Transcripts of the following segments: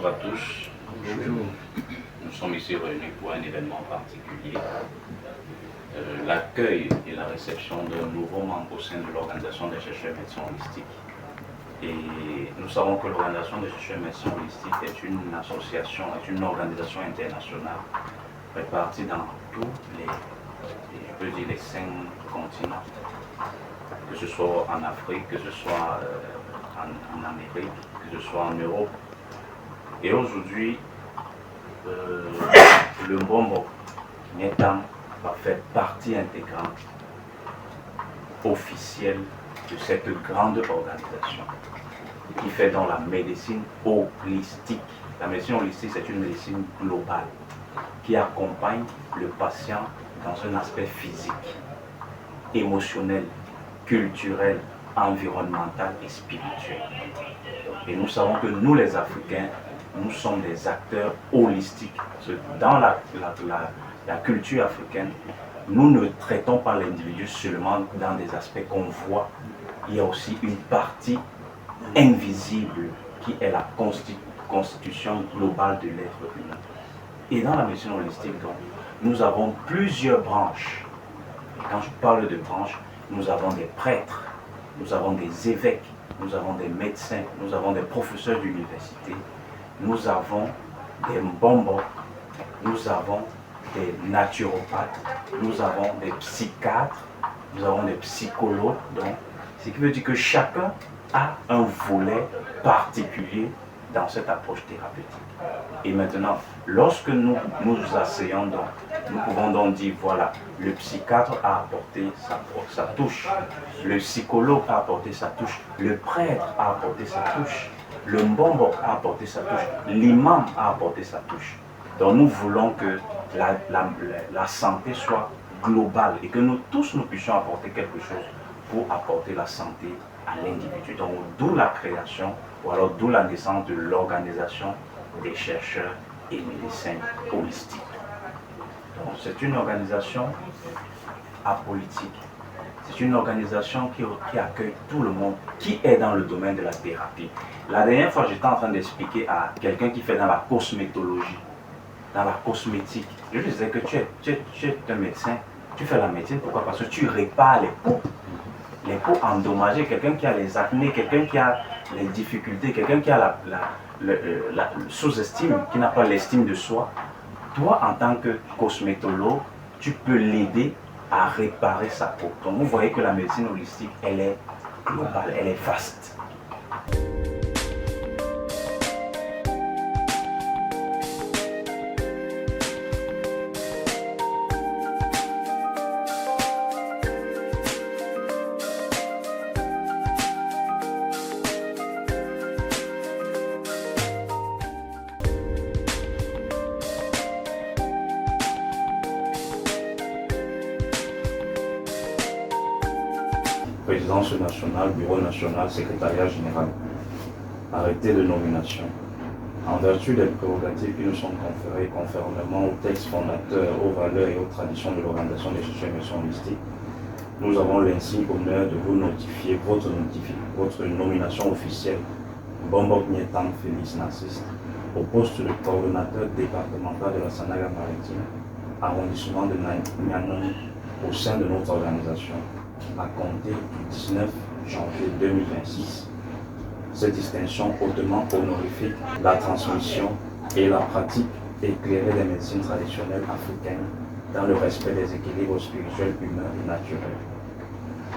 Bonjour à tous. Bonjour. Nous sommes ici réunis pour un événement particulier. L'accueil et la réception d'un nouveau membre au sein de l'Organisation des chercheurs médecins holistiques. Et nous savons que l'Organisation des chercheurs médecins holistiques est une association, est une organisation internationale répartie dans tous les 5 continents, que ce soit en Afrique, que ce soit en Amérique, que ce soit en Europe. Et aujourd'hui, le Mbombo Nyétam va faire partie intégrante officielle de cette grande organisation qui fait dans la médecine holistique. La médecine holistique, c'est une médecine globale qui accompagne le patient dans un aspect physique, émotionnel, culturel, environnemental et spirituel. Et nous savons que nous, les Africains, nous sommes des acteurs holistiques. Dans la culture africaine, nous ne traitons pas l'individu seulement dans des aspects qu'on voit. Il y a aussi une partie invisible qui est la constitution globale de l'être humain. Et dans la médecine holistique, donc, nous avons plusieurs branches. Et quand je parle de branches, nous avons des prêtres, nous avons des évêques, nous avons des médecins, nous avons des professeurs d'université, nous avons des mbombos, nous avons des naturopathes, nous avons des psychiatres, nous avons des psychologues. Donc, ce qui veut dire que chacun a un volet particulier dans cette approche thérapeutique. Et maintenant, lorsque nous nous asseyons, donc, nous pouvons donc dire, voilà, le psychiatre a apporté sa touche, le psychologue a apporté sa touche, le prêtre a apporté sa touche, le mbombo a apporté sa touche, l'imam a apporté sa touche. Donc nous voulons que la santé soit globale et que nous tous nous puissions apporter quelque chose pour apporter la santé à l'individu. Donc d'où la création, ou alors d'où la naissance de l'organisation des chercheurs et médecins holistiques. Donc c'est une organisation apolitique. C'est une organisation qui accueille tout le monde, qui est dans le domaine de la thérapie. La dernière fois, j'étais en train d'expliquer à quelqu'un qui fait dans la cosmétologie, dans la cosmétique. Je lui disais que tu es un médecin, tu fais la médecine, pourquoi? Parce que tu répares les peaux endommagées, quelqu'un qui a les acnés, quelqu'un qui a les difficultés, quelqu'un qui a la sous-estime, qui n'a pas l'estime de soi. Toi, en tant que cosmétologue, tu peux l'aider à réparer sa peau. Donc vous voyez que la médecine holistique, elle est globale, elle est vaste. Présidence nationale, bureau national, secrétariat général, arrêté de nomination. En vertu des prérogatives qui nous sont conférées conformément aux textes fondateurs, aux valeurs et aux traditions de l'Organisation des chercheurs médecins holistiques, nous avons l'insigne honneur de vous notifier votre nomination officielle, Mbombo Nyétam Félix Narcisse, au poste de coordonnateur départemental de la Sanaga Maritime, arrondissement de Nianon, au sein de notre organisation, à compter du 19 janvier 2026. Cette distinction hautement honorifique la transmission et la pratique éclairée des médecines traditionnelles africaines dans le respect des équilibres spirituels, humains et naturels.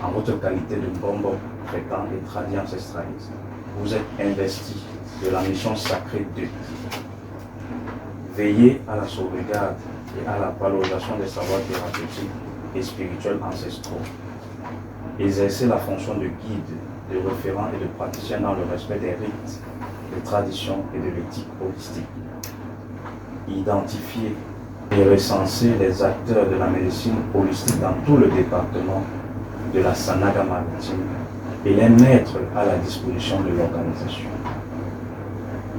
En votre qualité de Mbombo traitant et tradit ancestraliste, vous êtes investi de la mission sacrée de veiller à la sauvegarde et à la valorisation des savoirs thérapeutiques et spirituels ancestraux, exercer la fonction de guide, de référent et de praticien dans le respect des rites, des traditions et de l'éthique holistique. Identifier et recenser les acteurs de la médecine holistique dans tout le département de la Sanaga Maritime et les mettre à la disposition de l'organisation.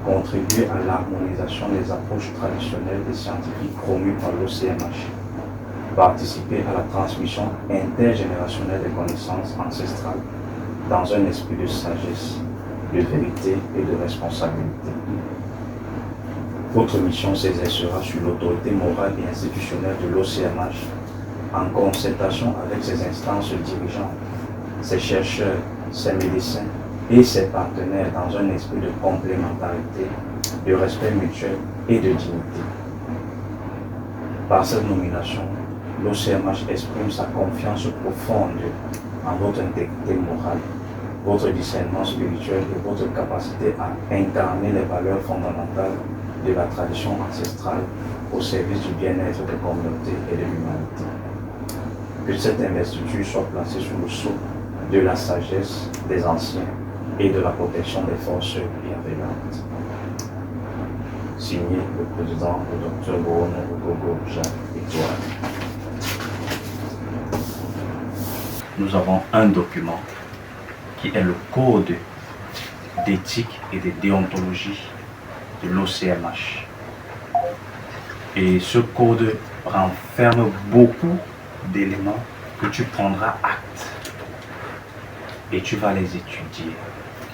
Contribuer à l'harmonisation des approches traditionnelles et scientifiques promues par l'OCMH. Participer à la transmission intergénérationnelle des connaissances ancestrales dans un esprit de sagesse, de vérité et de responsabilité. Votre mission s'exercera sur l'autorité morale et institutionnelle de l'OCMH en concertation avec ses instances dirigeantes, ses chercheurs, ses médecins et ses partenaires dans un esprit de complémentarité, de respect mutuel et de dignité. Par cette nomination, l'OCMH exprime sa confiance profonde en votre intégrité morale, votre discernement spirituel et votre capacité à incarner les valeurs fondamentales de la tradition ancestrale au service du bien-être des communautés et de l'humanité. Que cette investiture soit placée sous le sceau de la sagesse des anciens et de la protection des forces bienveillantes. Signé le président, le Dr Bruno Gogo Jacques Étoile. Nous avons un document qui est le code d'éthique et de déontologie de l'OCMH. Et ce code renferme beaucoup d'éléments que tu prendras acte et tu vas les étudier.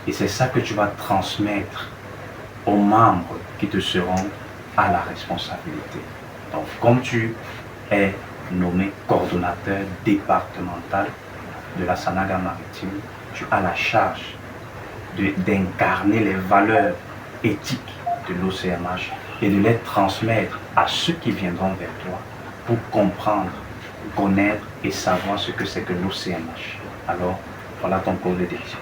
Et c'est ça que tu vas transmettre aux membres qui te seront à la responsabilité. Donc, comme tu es nommé coordonnateur départemental de la Sanaga maritime, tu as la charge d'incarner les valeurs éthiques de l'OCMH et de les transmettre à ceux qui viendront vers toi pour comprendre, connaître et savoir ce que c'est que l'OCMH. Alors, voilà ton code d'éthique.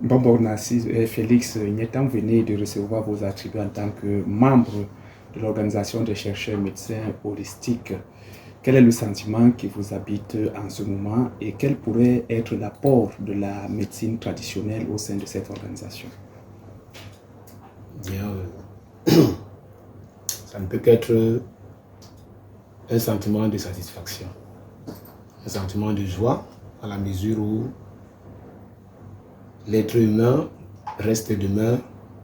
Bon, Narcisse et Félix Ignetam, vous venez de recevoir vos attributs en tant que membre de l'Organisation des chercheurs médecins holistiques. Quel est le sentiment qui vous habite en ce moment et quel pourrait être l'apport de la médecine traditionnelle au sein de cette organisation? Bien, ça ne peut qu'être un sentiment de satisfaction, un sentiment de joie à la mesure où l'être humain reste demeure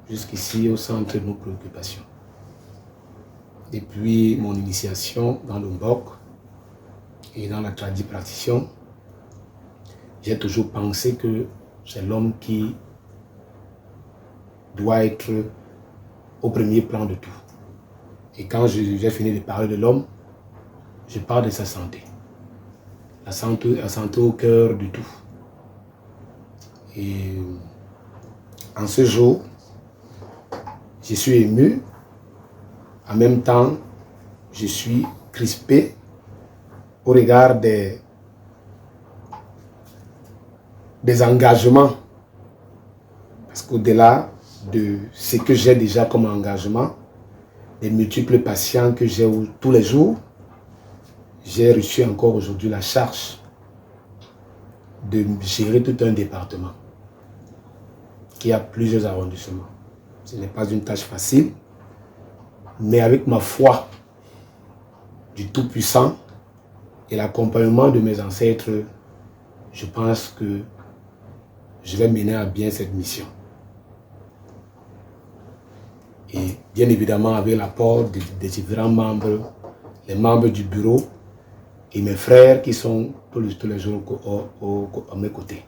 jusqu'ici au centre de nos préoccupations. Depuis mon initiation dans le Mbok et dans la tradition, j'ai toujours pensé que c'est l'homme qui doit être au premier plan de tout. Et quand j'ai fini de parler de l'homme, je parle de sa santé. La santé au cœur de tout. Et en ce jour, je suis ému. En même temps, je suis crispé au regard des engagements. Parce qu'au-delà de ce que j'ai déjà comme engagement, les multiples patients que j'ai tous les jours, j'ai reçu encore aujourd'hui la charge de gérer tout un département qui a plusieurs arrondissements. Ce n'est pas une tâche facile, mais avec ma foi du Tout-Puissant et l'accompagnement de mes ancêtres, je pense que je vais mener à bien cette mission. Et bien évidemment avec l'apport des différents membres, les membres du bureau et mes frères qui sont tous les jours à mes côtés.